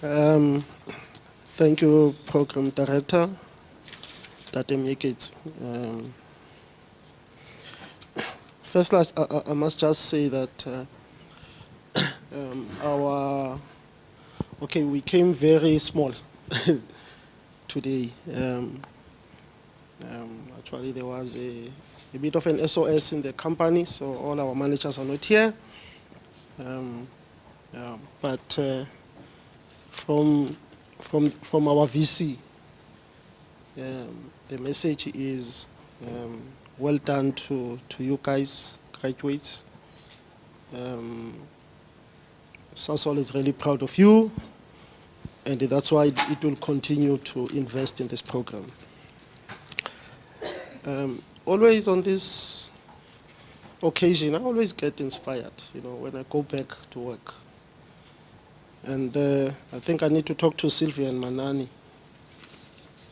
Thank you, Program Director, Tate Meketsi. First, I must just say that we came very small today. Actually, there was a bit of an SOS in the company, so all our managers are not here. But from our VC, the message is well done to you guys, graduates. SASOL is really proud of you, and that's why it will continue to invest in this program. Always on this occasion, I always get inspired, when I go back to work. And I think I need to talk to Sylvia and Manani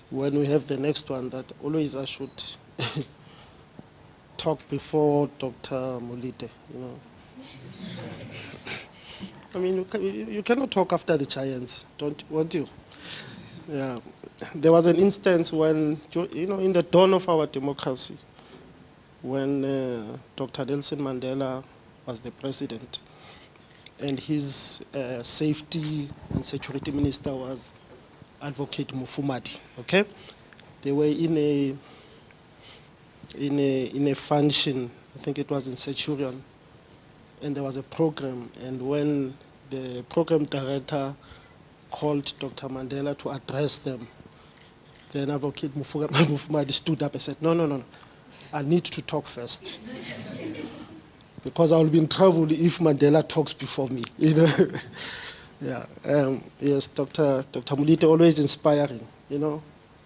when we have the next one, that always I should talk before Dr. Molite, I mean, you cannot talk after the giants, won't you? Yeah. There was an instance when, in the dawn of our democracy, when Dr. Nelson Mandela was the president, and his safety and security minister was Advocate Mufumadi. Okay, they were in a function. I think it was in Centurion, and there was a program. And when the program director called Dr. Mandela to address them, then Advocate Mufumadi stood up and said, "No. I need to talk first." Because I will be in trouble if Mandela talks before me. Yeah. Yes, Dr. Mulite, always inspiring. Your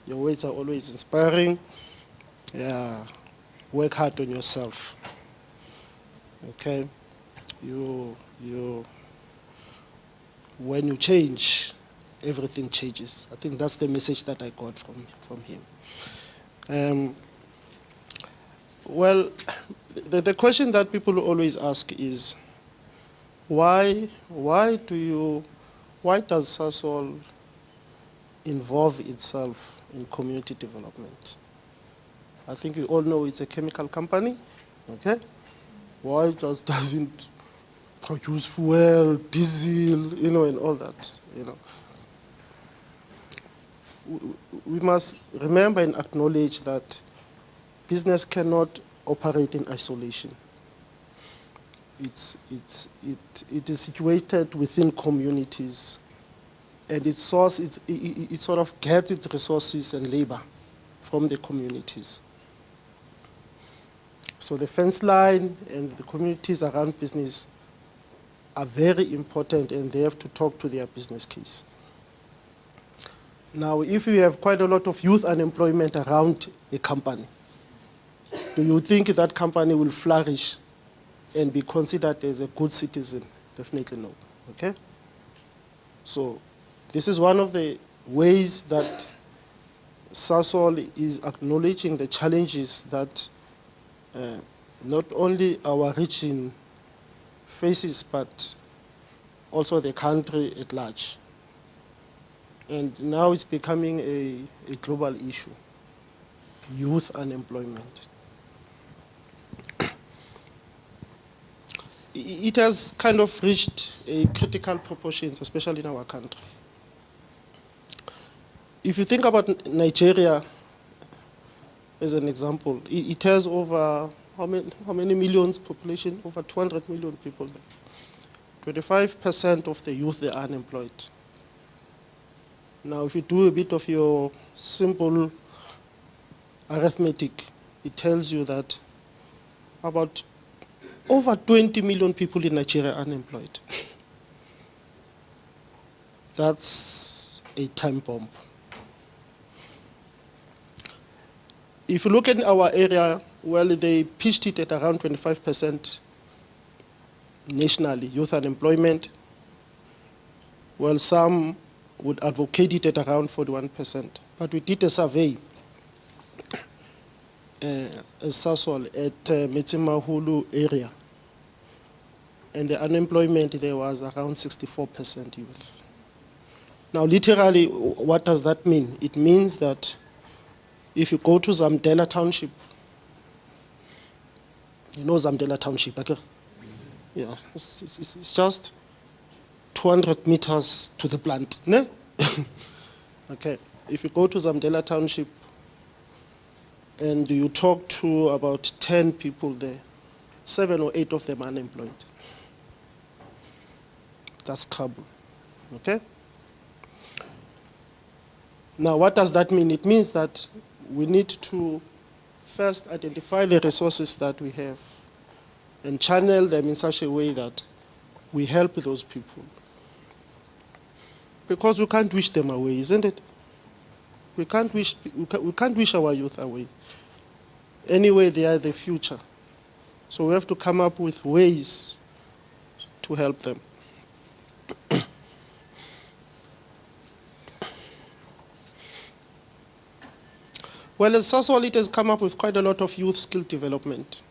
words are always inspiring. Yeah. Work hard on yourself. Okay. When you change, everything changes. I think that's the message that I got from him. Well, the question that people always ask is, why does SASOL involve itself in community development? I think you all know it's a chemical company, okay? Why it just doesn't produce fuel, diesel, and all that, We must remember and acknowledge that business cannot operate in isolation. It is situated within communities, and it sort of gets its resources and labor from the communities. So the fence line and the communities around business are very important, and they have to talk to their business case. Now, if you have quite a lot of youth unemployment around a company, do you think that company will flourish and be considered as a good citizen? Definitely no, okay? So this is one of the ways that SASOL is acknowledging the challenges that not only our region faces, but also the country at large. And now it's becoming a global issue, youth unemployment. It has kind of reached a critical proportions, especially in our country. If you think about Nigeria as an example, it has over how many millions population? Over 200 million people there. 25% of the youth, they are unemployed. Now, if you do a bit of your simple arithmetic, it tells you that about over 20 million people in Nigeria are unemployed. That's a time bomb. If you look at our area, well, they pitched it at around 25% nationally, youth unemployment. Well, some would advocate it at around 41%. But we did a survey, SASOL, at Metsimahulu area. And the unemployment there was around 64% youth. Now, literally, what does that mean? It means that if you go to Zamdela Township, you know Zamdela Township, okay? Yeah, it's just 200 meters to the plant, ne? Okay, if you go to Zamdela Township and you talk to about 10 people there, 7 or 8 of them are unemployed. That's trouble, okay? Now, what does that mean? It means that we need to first identify the resources that we have and channel them in such a way that we help those people. Because we can't wish them away, isn't it? We can't wish our youth away. Anyway, they are the future. So we have to come up with ways to help them. Well, as SASOL, it has come up with quite a lot of youth skill development.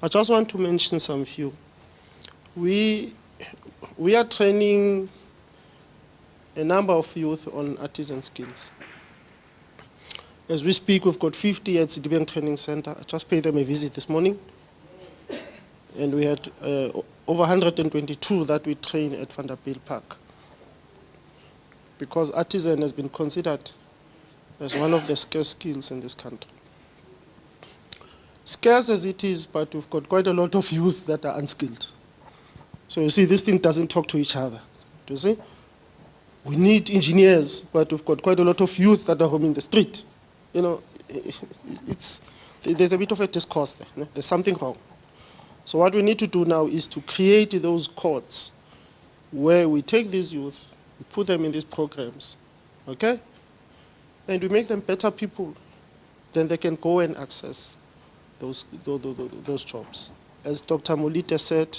I just want to mention some few. We are training a number of youth on artisan skills. As we speak, we've got 50 at Sidibeng Training Center. I just paid them a visit this morning. And we had over 122 that we train at Vanderbilt Park. Because artisan has been considered as one of the scarce skills in this country. Scarce as it is, but we've got quite a lot of youth that are unskilled. So you see, this thing doesn't talk to each other. Do you see? We need engineers, but we've got quite a lot of youth that are roaming the street. You know, there's a bit of a discourse there. There's something wrong. So what we need to do now is to create those courts where we take these youth, we put them in these programs, okay? And we make them better people. Then they can go and access those jobs. As Dr. Molite said,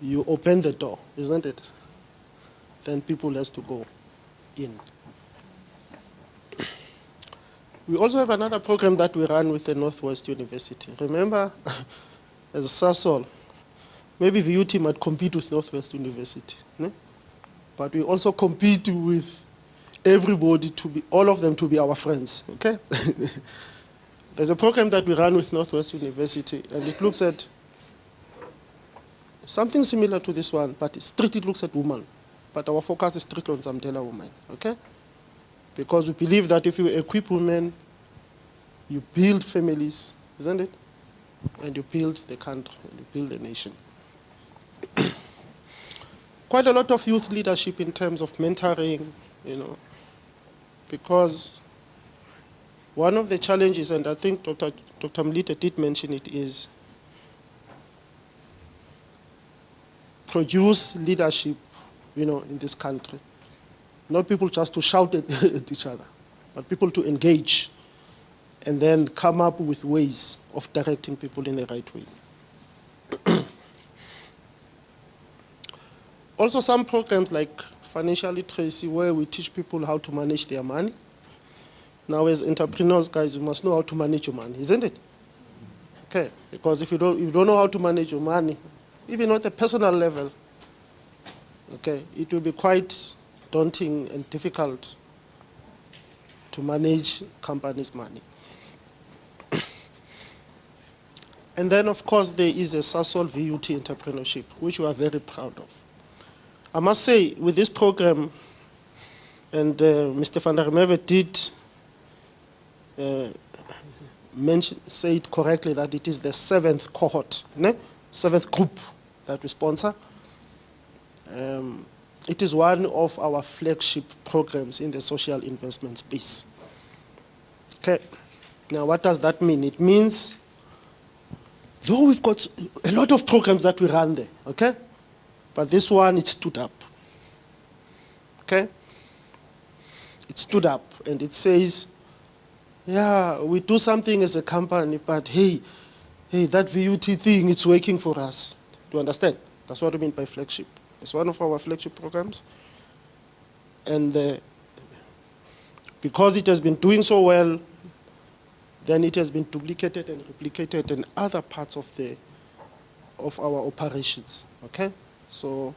you open the door, isn't it? Then people has to go in. We also have another program that we run with the Northwest University. Remember, as SASOL, maybe the UT might compete with Northwest University, né? But we also compete with everybody all of them to be our friends, okay? There's a program that we run with Northwest University, and it looks at something similar to this one, but strictly looks at women. But our focus is strictly on Zamdela women, okay? Because we believe that if you equip women, you build families, isn't it? And you build the country, and you build the nation. Quite a lot of youth leadership in terms of mentoring, you know, because one of the challenges, and I think Dr. Mlita did mention it, is produce leadership, you know, in this country. Not people just to shout at each other, but people to engage and then come up with ways of directing people in the right way. Also, some programs like Financial Literacy, where we teach people how to manage their money. Now, as entrepreneurs, guys, you must know how to manage your money, isn't it? Okay, because if you don't know how to manage your money, even at a personal level, okay, it will be quite daunting and difficult to manage companies' money. And then, of course, there is a SASOL VUT entrepreneurship, which we are very proud of. I must say, with this program, and Mr. van der Merwe did say it correctly, that it is the 7th cohort, ne? 7th group that we sponsor. It is one of our flagship programs in the social investment space. Okay, now what does that mean? It means, though we've got a lot of programs that we run there, okay? But this one, it stood up, okay? It stood up and it says, yeah, we do something as a company, but hey, that VUT thing, it's working for us. Do you understand? That's what I mean by flagship. It's one of our flagship programs. And because it has been doing so well, then it has been duplicated and replicated in other parts of our operations, okay? So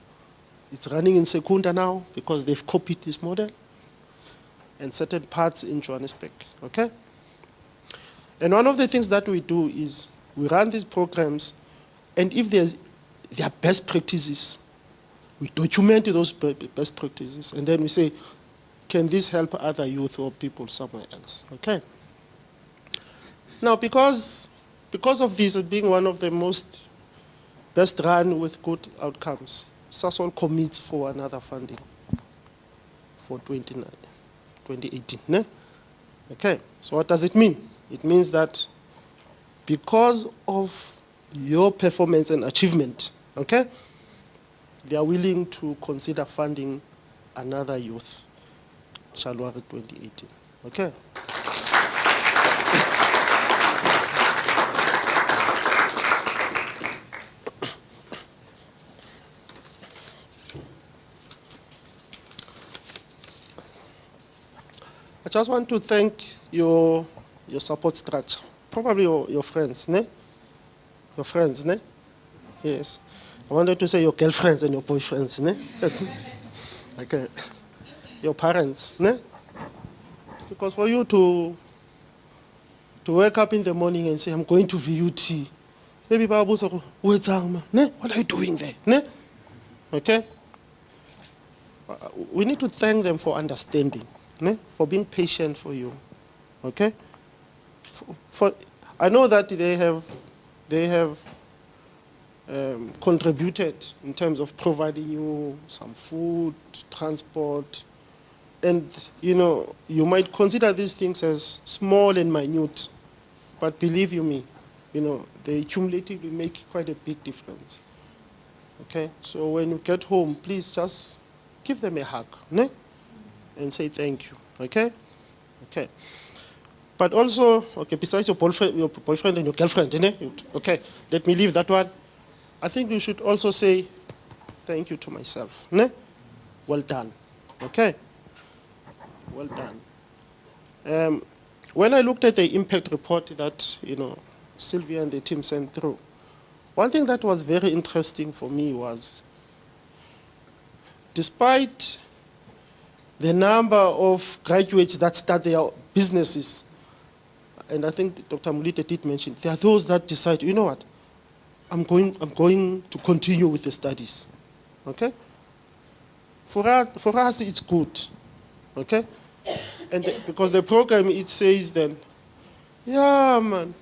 It's running in Secunda now because they've copied this model, and certain parts in Johannesburg, okay? And one of the things that we do is we run these programs, and if there are best practices, we document those best practices, and then we say, can this help other youth or people somewhere else, okay? Now, because of this being one of the most best run with good outcomes, SASOL commits for another funding for 2018. Ne? Okay, so what does it mean? It means that because of your performance and achievement, okay, they are willing to consider funding another youth, January 2018. Okay. I just want to thank your support structure, probably your friends, ne? Your friends, ne? Yes. I wanted to say your girlfriends and your boyfriends, ne? Okay. Your parents, ne? Because for you to wake up in the morning and say, I'm going to VUT, maybe Babu say, what are you doing there? Ne? Okay? We need to thank them for understanding, ne? For being patient for you. Okay? I know that they have contributed in terms of providing you some food, transport, and you might consider these things as small and minute, but believe you me, they cumulatively make quite a big difference. Okay, so when you get home, please just give them a hug, ne? And say thank you. Okay, okay. But also, okay, besides your boyfriend and your girlfriend, ne? Okay, let me leave that one. I think you should also say thank you to myself, ne? Well done. Okay. Well done. When I looked at the impact report that Sylvia and the team sent through, one thing that was very interesting for me was, despite the number of graduates that start their businesses, and I think Dr. Mulite did mention, there are those that decide, you know what, I'm going to continue with the studies. Okay? For us, it's good. Okay? And because the program, it says then, yeah, man,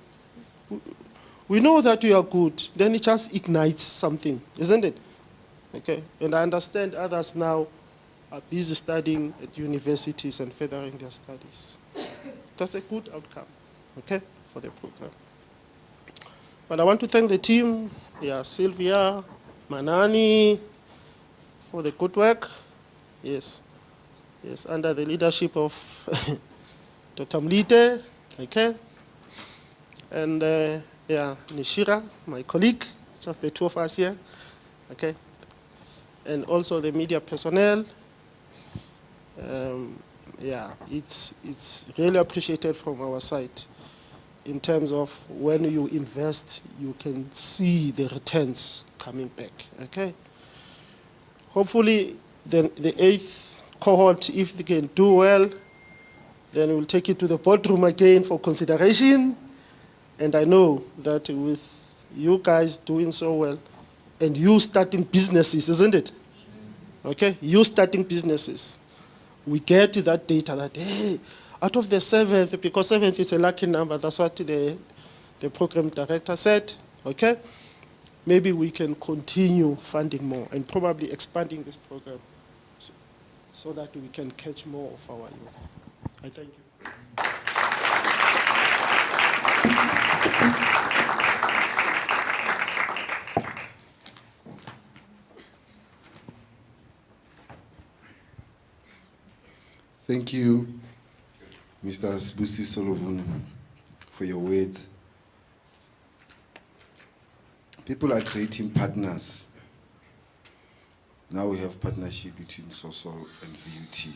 we know that you are good. Then it just ignites something, isn't it? Okay? And I understand others now are busy studying at universities and furthering their studies. That's a good outcome, okay, for the program. But I want to thank the team, Sylvia, Manani, for the good work. Yes. Yes, under the leadership of Dr. Mlite, okay, and Nishira, my colleague, just the two of us here, okay, and also the media personnel. It's really appreciated from our side in terms of when you invest, you can see the returns coming back, okay. Hopefully, then the 8th cohort, if they can do well, then we'll take it to the boardroom again for consideration. And I know that with you guys doing so well, and you starting businesses, isn't it? Okay, you starting businesses, we get that data that, hey, out of the 7th, because 7th is a lucky number, that's what the program director said, okay? Maybe we can continue funding more and probably expanding this program so that we can catch more of our youth. I thank you. Thank you, Mr. Sbusi Solovun, for your words. People are creating partners. Now we have partnership between SASOL and VUT.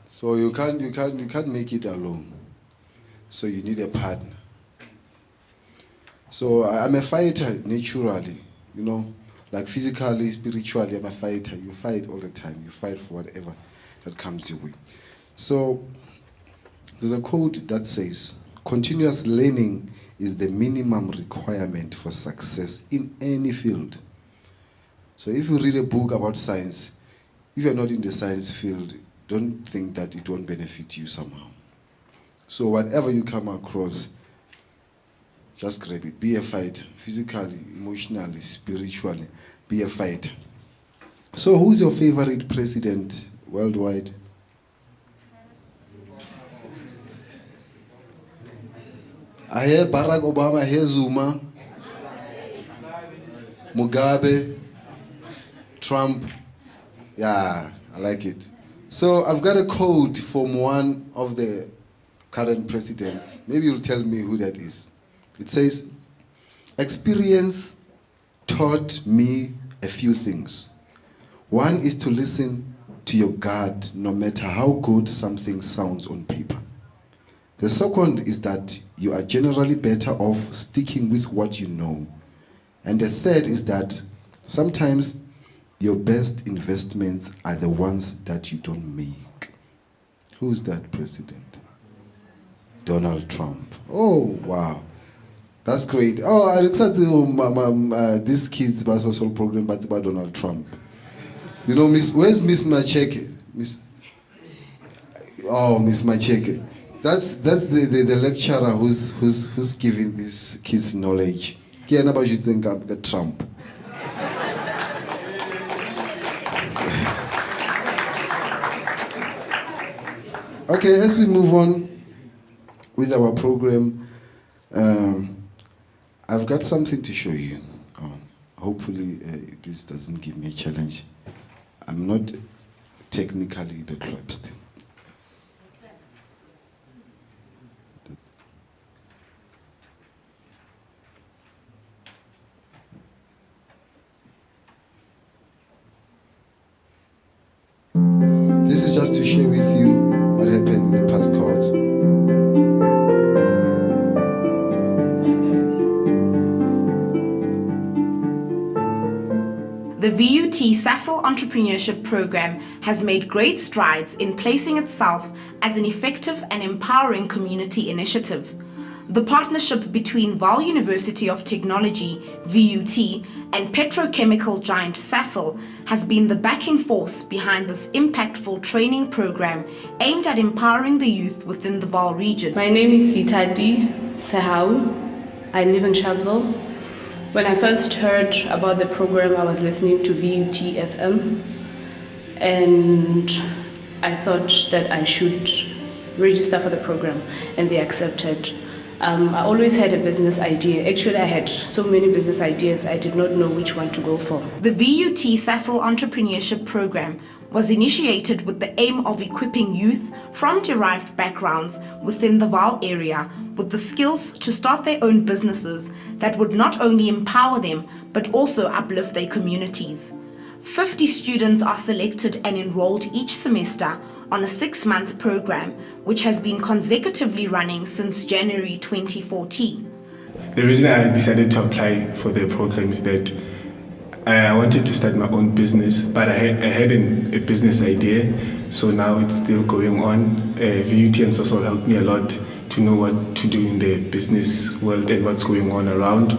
So you can't make it alone. So you need a partner. So I'm a fighter naturally, Like physically, spiritually, I'm a fighter. You fight all the time. You fight for whatever that comes your way. So there's a quote that says, continuous learning is the minimum requirement for success in any field. So if you read a book about science, if you're not in the science field, don't think that it won't benefit you somehow. So whatever you come across, just grab it. Be a fighter, physically, emotionally, spiritually. Be a fighter. So who's your favorite president worldwide? I hear Barack Obama, I hear Zuma, Mugabe, Trump. Yeah, I like it. So I've got a quote from one of the current presidents. Maybe you'll tell me who that is. It says, experience taught me a few things. One is to listen to your gut no matter how good something sounds on paper. The second is that you are generally better off sticking with what you know. And the third is that sometimes your best investments are the ones that you don't make. Who's that president? Donald Trump. Oh, wow. That's great. Oh, I excited this kids social program but about Donald Trump. You know, where's Miss Macheke? Miss Macheke. That's the lecturer who's giving these kids knowledge. Can't about you think about Trump. Okay, as we move on with our program, I've got something to show you. Hopefully this doesn't give me a challenge. I'm not technically beklopst. This is just to share with you what happened in the past cards. The VUT-SASOL Entrepreneurship Program has made great strides in placing itself as an effective and empowering community initiative. The partnership between Vaal University of Technology, VUT, and petrochemical giant SASOL has been the backing force behind this impactful training program aimed at empowering the youth within the Vaal region. My name is Sitati Sehau. I live in Sharpeville. When I first heard about the program, I was listening to VUT FM, and I thought that I should register for the program, and they accepted. I always had a business idea. Actually, I had so many business ideas, I did not know which one to go for. The VUT-SASOL Entrepreneurship Program was initiated with the aim of equipping youth from derived backgrounds within the Vaal area with the skills to start their own businesses that would not only empower them, but also uplift their communities. 50 students are selected and enrolled each semester on a 6-month program, which has been consecutively running since January 2014. The reason I decided to apply for the program is that I wanted to start my own business, but I had a business idea, so now it's still going on. VUT and SASOL helped me a lot to know what to do in the business world and what's going on around.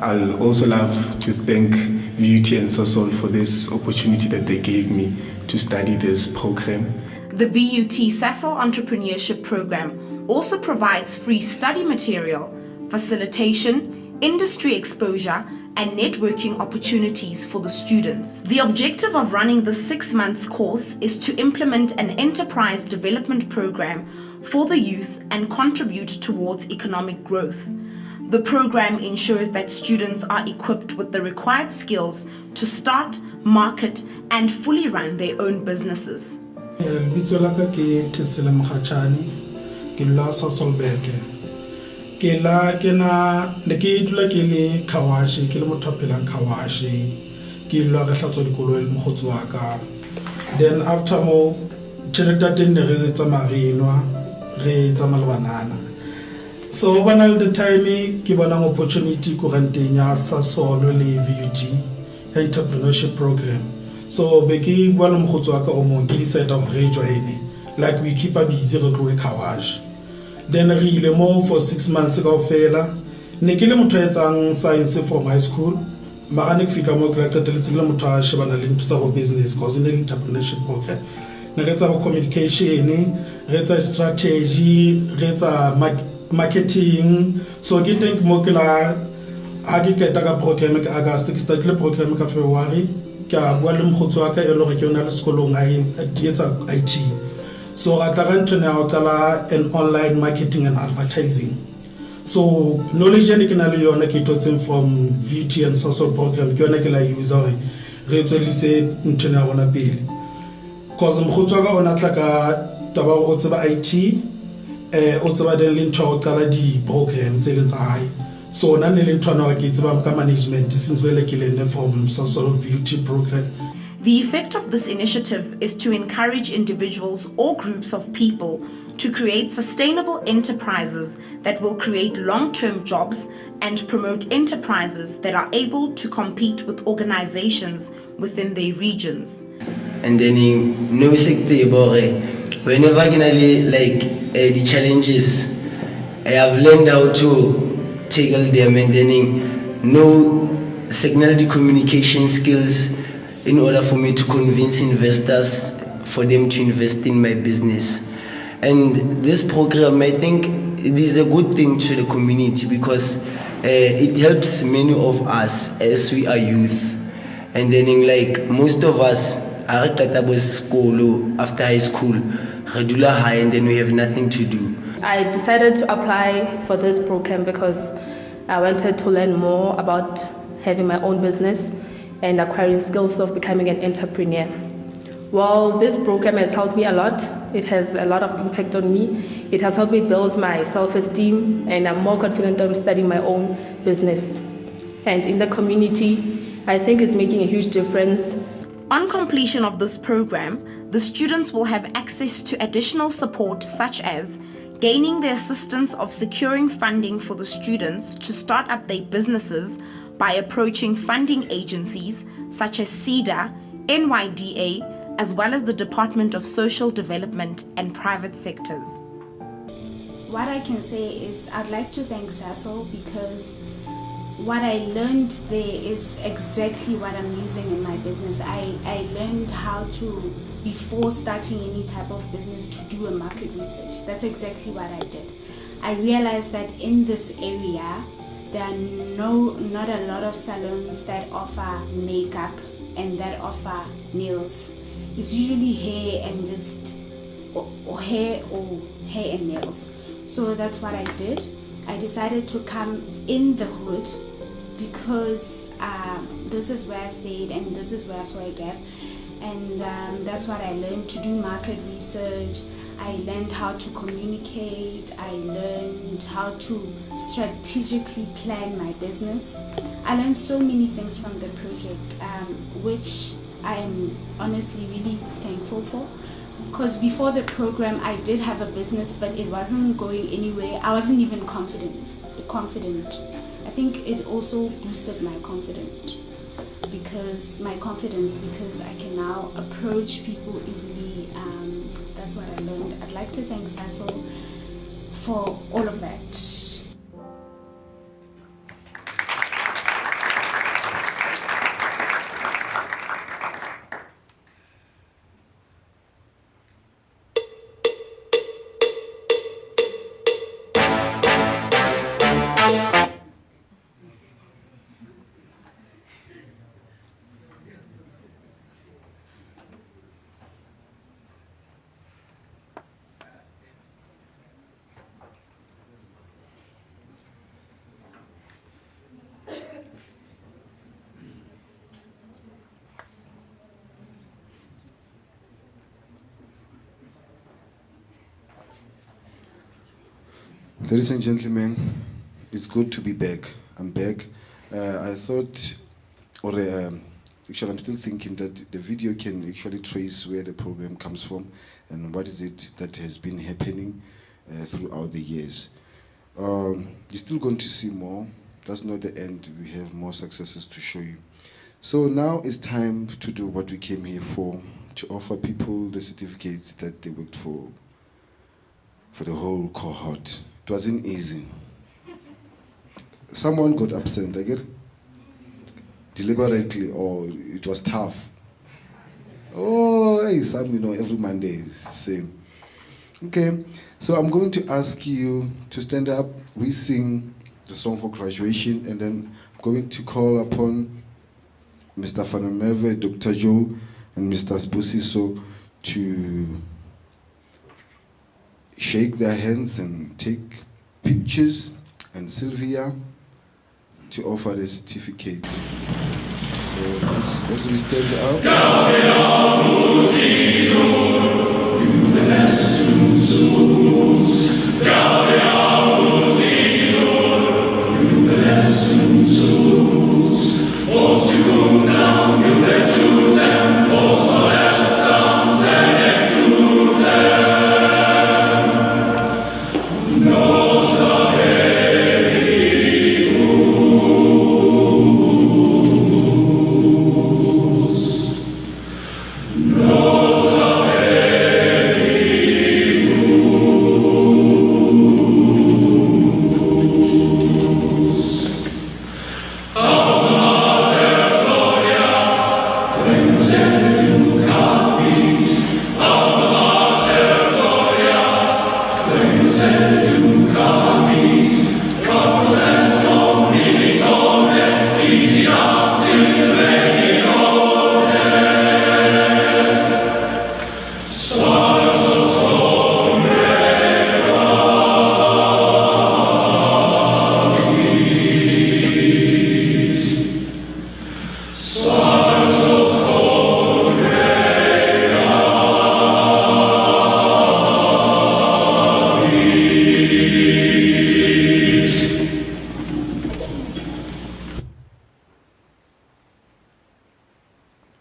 I'll also love to thank VUT and SASOL for this opportunity that they gave me to study this program. The VUT-SASOL Entrepreneurship Program also provides free study material, facilitation, industry exposure, and networking opportunities for the students. The objective of running the 6-month course is to implement an enterprise development program for the youth and contribute towards economic growth. The program ensures that students are equipped with the required skills to start, market, and fully run their own businesses. Lebitso la ka ke Thesile Mokgatjane, ke dula Sasolburg. Ke na ne ke dula ke le Khawashi, ke le motho a phelang Khawashi. Ke dula ka hlatswa dikolo le mogotsi wa ka. Then after mo tšhelete ya teng ne re tsamaya re enwa, re tsamaya le banana. So when all the time ke bona opportunity kuranteng ya SASOL le VUT entrepreneurship program. So beki bua le mogotsi wa ka o mong ke decide of re-joine, like we keep a busy re tlo e kawash. Then re ile mo for 6 months kaofela. Ne ke le motho a etsang science from high school. Mara ne ke fitla mo ke la qetelletse ke le motho a shebana le ntho tsa go business because in the entrepreneurship program ne re tsa go communication, re tsa strategy, re tsa marketing. So ke think mo ke la ha ke qeta ka program ka August ke startile program ka February ka bua le mogotsi wa ka e le gore ke yona le sekolong a di etsa IT. So I tla an online marketing and advertising. So knowledge and yona ke totseng from VT and SASOL program ke yona ke la use hore re tswelise ntho ya rona pele. Cause mogotsi wa ka ona tla ka taba o tseba IT, o tseba le ntho o qala di program tse leng tsa hae. So na ne le ntho na ke tseba ka management since we like le from SASOL VT program. The effect of this initiative is to encourage individuals or groups of people to create sustainable enterprises that will create long-term jobs and promote enterprises that are able to compete with organizations within their regions. And then no sector whenever I the challenges, I have learned how to tackle them, and then no signal the communication skills in order for me to convince investors for them to invest in my business. And this program, I think it is a good thing to the community because it helps many of us as we are youth. And then most of us are at school after high school, and then we have nothing to do. I decided to apply for this program because I wanted to learn more about having my own business and acquiring skills of becoming an entrepreneur. Well, this program has helped me a lot. It has a lot of impact on me. It has helped me build my self-esteem, and I'm more confident of starting my own business. And in the community, I think it's making a huge difference. On completion of this program, the students will have access to additional support such as gaining the assistance of securing funding for the students to start up their businesses by approaching funding agencies such as CEDA, NYDA, as well as the Department of Social Development and private sectors. What I can say is I'd like to thank SASOL because what I learned there is exactly what I'm using in my business. I learned how to, before starting any type of business, to do a market research. That's exactly what I did. I realized that in this area, there are not a lot of salons that offer makeup and that offer nails. It's usually hair and hair and nails. So that's what I did. I decided to come in the hood because this is where I stayed and this is where I saw a gap. And that's what I learned, to do market research. I learned how to communicate. I learned how to strategically plan my business. I learned so many things from the project, which I am honestly really thankful for. Because before the program, I did have a business, but it wasn't going anywhere. I wasn't even confident. I think it also boosted my confidence because I can now approach people easily. That's what I learned. I'd like to thank SASOL for all of that. Ladies and gentlemen, it's good to be back. I'm back. I thought, actually I'm still thinking that the video can actually trace where the program comes from and what is it that has been happening throughout the years. You're still going to see more. That's not the end. We have more successes to show you. So now it's time to do what we came here for, to offer people the certificates that they worked for the whole cohort. It wasn't easy. Someone got absent, I get it? Deliberately, or it was tough. Oh, hey, some, every Monday is same. Okay, so I'm going to ask you to stand up. We sing the song for graduation, and then I'm going to call upon Mr. Fanemerve, Dr. Joe, and Mr. Spusiso to shake their hands and take pictures, and Sylvia to offer the certificate. So as we stand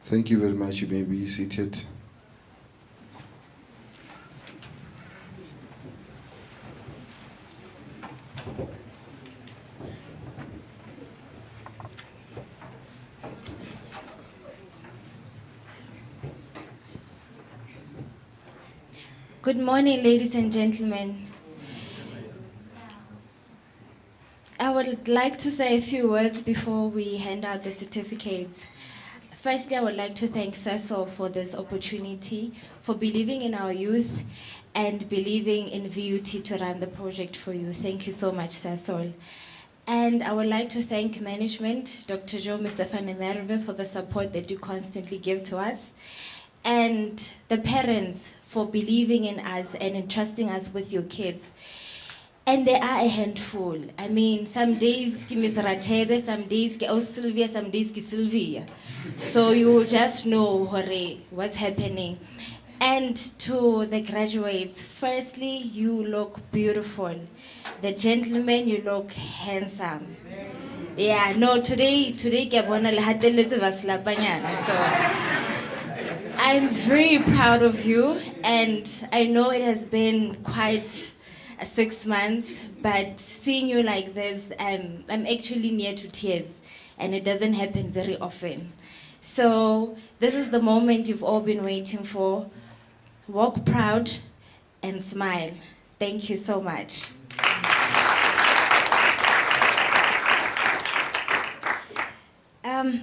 Thank you very much. You may be seated. Good morning, ladies and gentlemen. I would like to say a few words before we hand out the certificates. Firstly, I would like to thank SASOL for this opportunity, for believing in our youth and believing in VUT to run the project for you. Thank you so much, SASOL. And I would like to thank management, Dr. Joe, Mr. Fanemerve, for the support that you constantly give to us, and the parents for believing in us and entrusting us with your kids. And they are a handful. I mean, some days ki Ms. Ratebe, some days ki Sylvia, some days ki Sylvia. So you just know what's happening. And to the graduates, firstly, you look beautiful. The gentlemen, you look handsome. Yeah, no, today so I'm very proud of you, and I know it has been quite 6 months, but seeing you like this, I'm actually near to tears, and it doesn't happen very often. So this is the moment you've all been waiting for. Walk proud and smile. Thank you so much.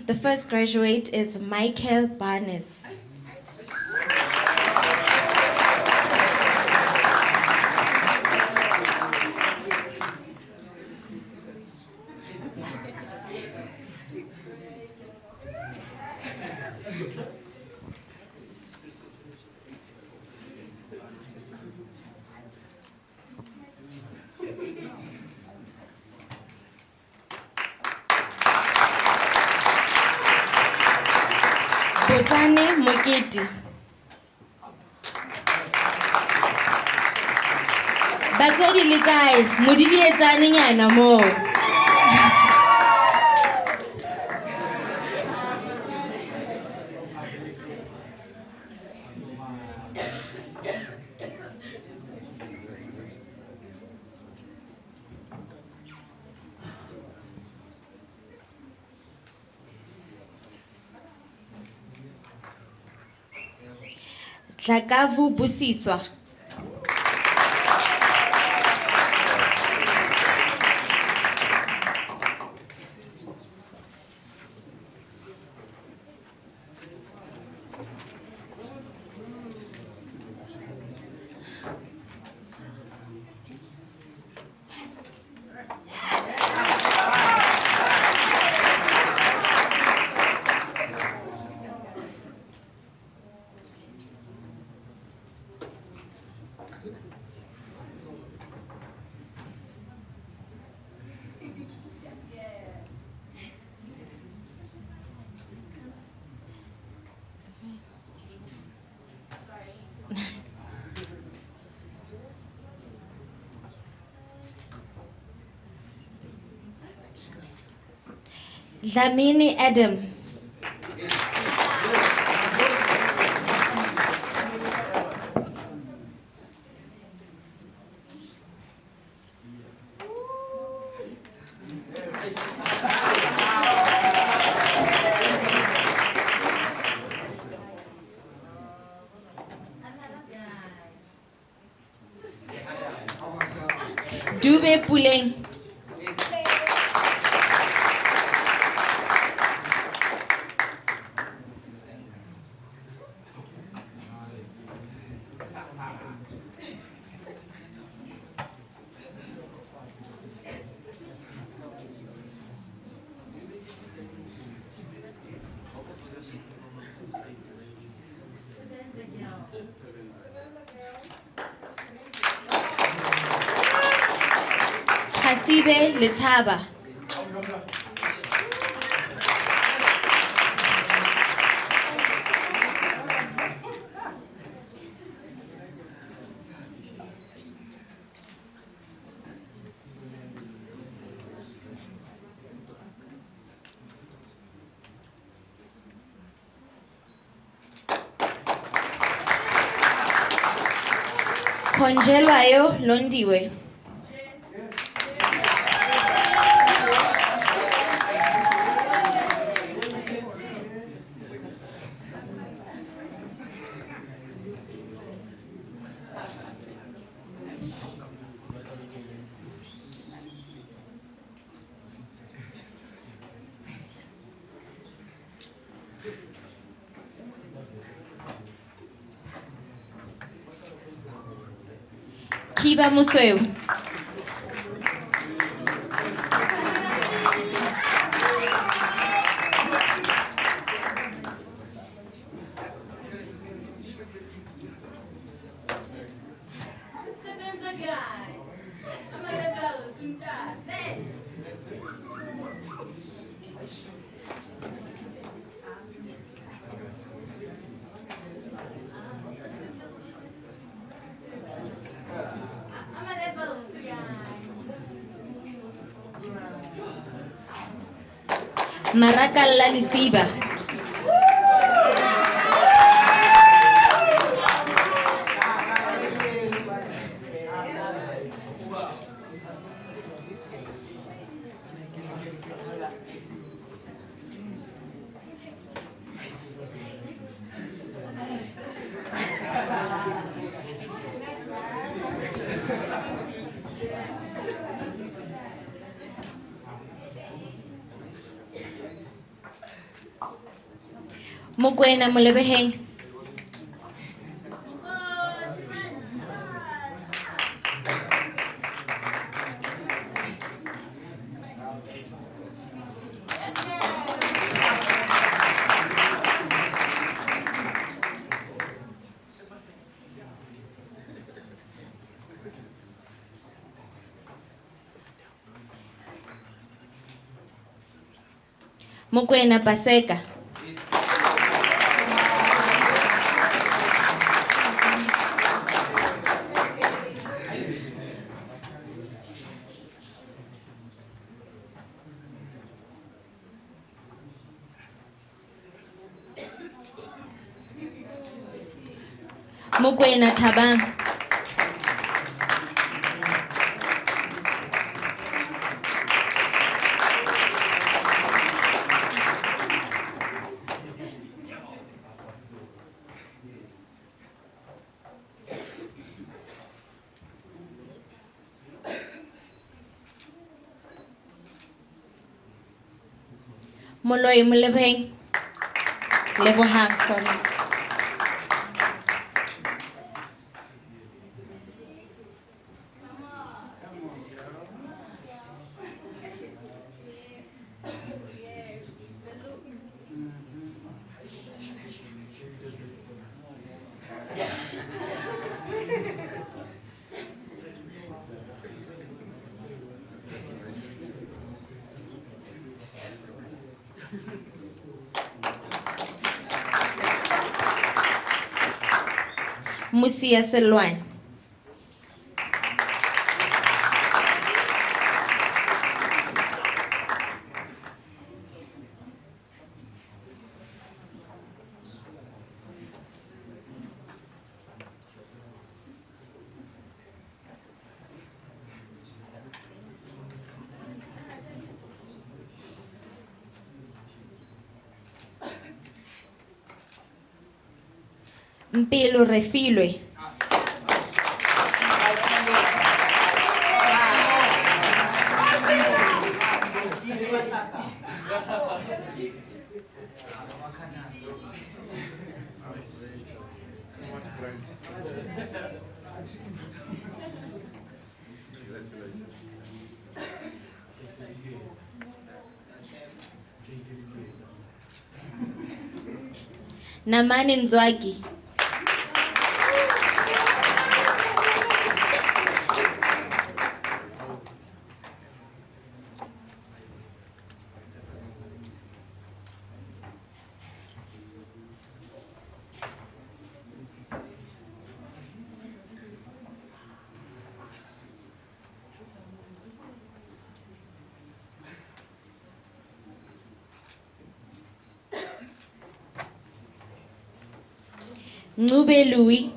The first graduate is Michael Barnes. Botane Moketi. Batswadi le kae? Modidi etsane nyana mo. Tlakavu Busiswa. Dlamini Adam. Dube Puleng. Hasibe Letaba. Konjelwayo Londiwe. Kiba Musweu. Maraka Lalisiba. Mokwena Molebeheng. Mokwena Paseka. Mokwena Thabang. Moloi Molebeng. Lebohang, sorry. Musia Selwan. Mpilo Refilwe. Namani Nzwagi. Ngube Louis.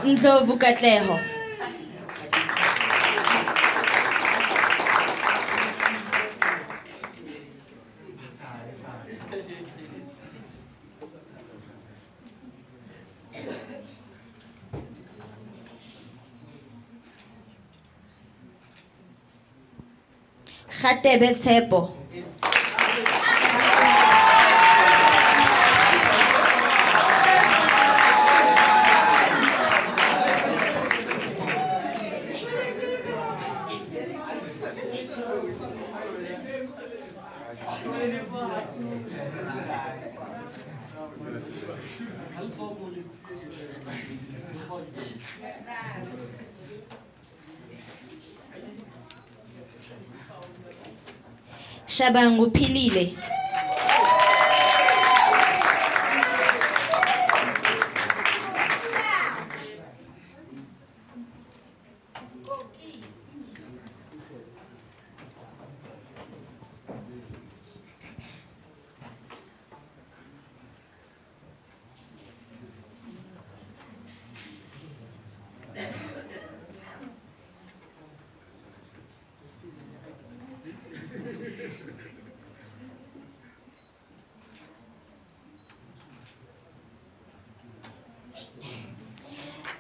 Ndlovu Katleho. Khatebe Tshepo. Shabangu Philile.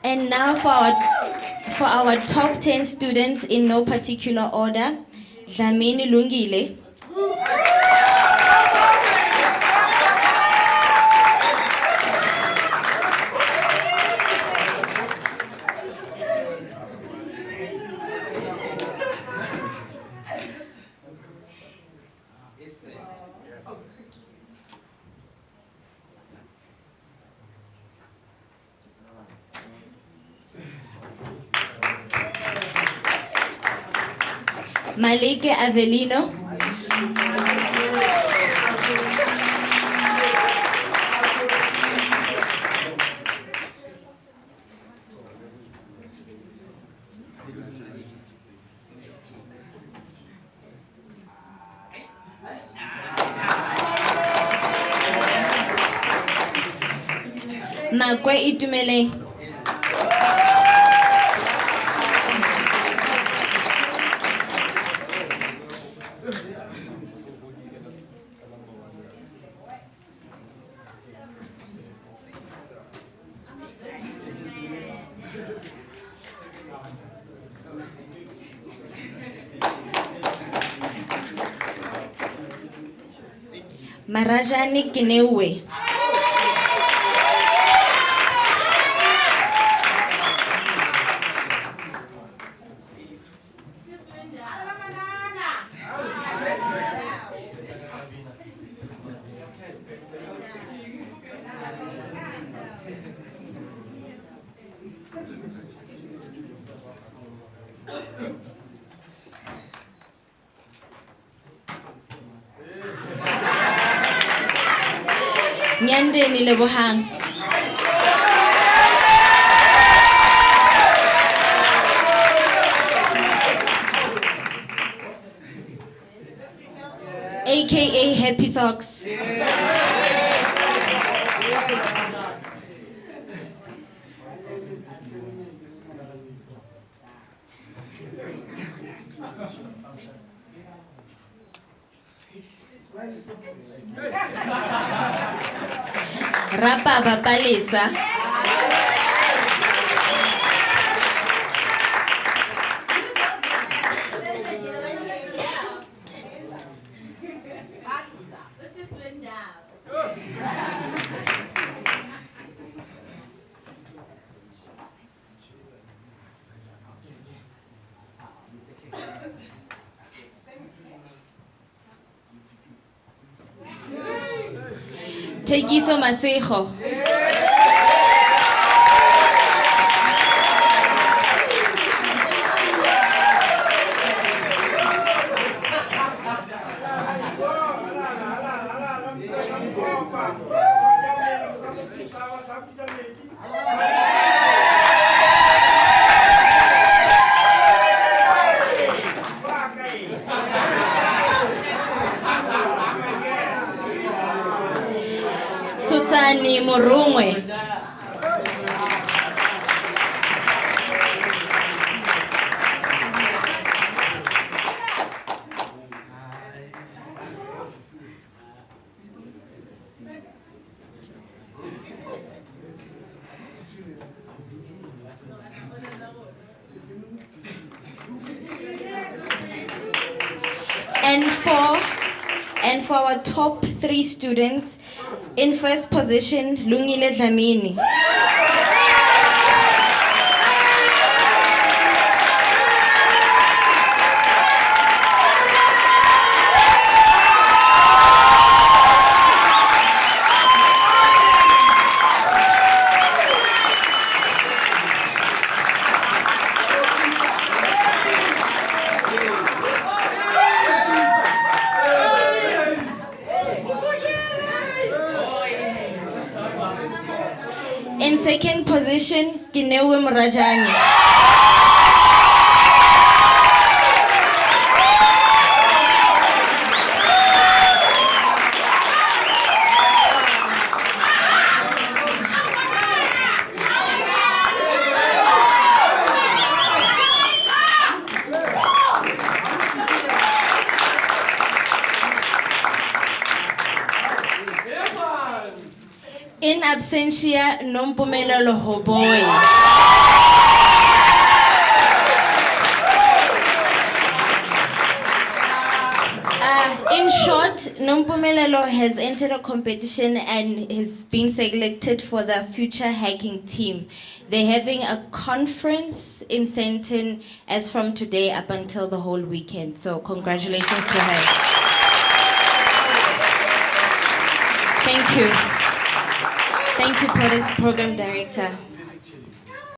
And now for our top 10 students in no particular order, Dlamini Lungile. Malike Avelino. Makwe Itumele. Marajani Kinewe. Nyande ni Lebohang. AKA Happy Socks. Rapa Bapalesa. Tegiso Masejo. Susani Morungwe. And for our top 3 students, in first position, Lungile Dlamini. In second position, Kinewe Murajani. In absentia, Nompumelelo Hoboy. In short, Nompumelelo has entered a competition and has been selected for the Future Hacking Team. They're having a conference in Senton as from today up until the whole weekend. So congratulations to her. Thank you. Thank you, Program Director.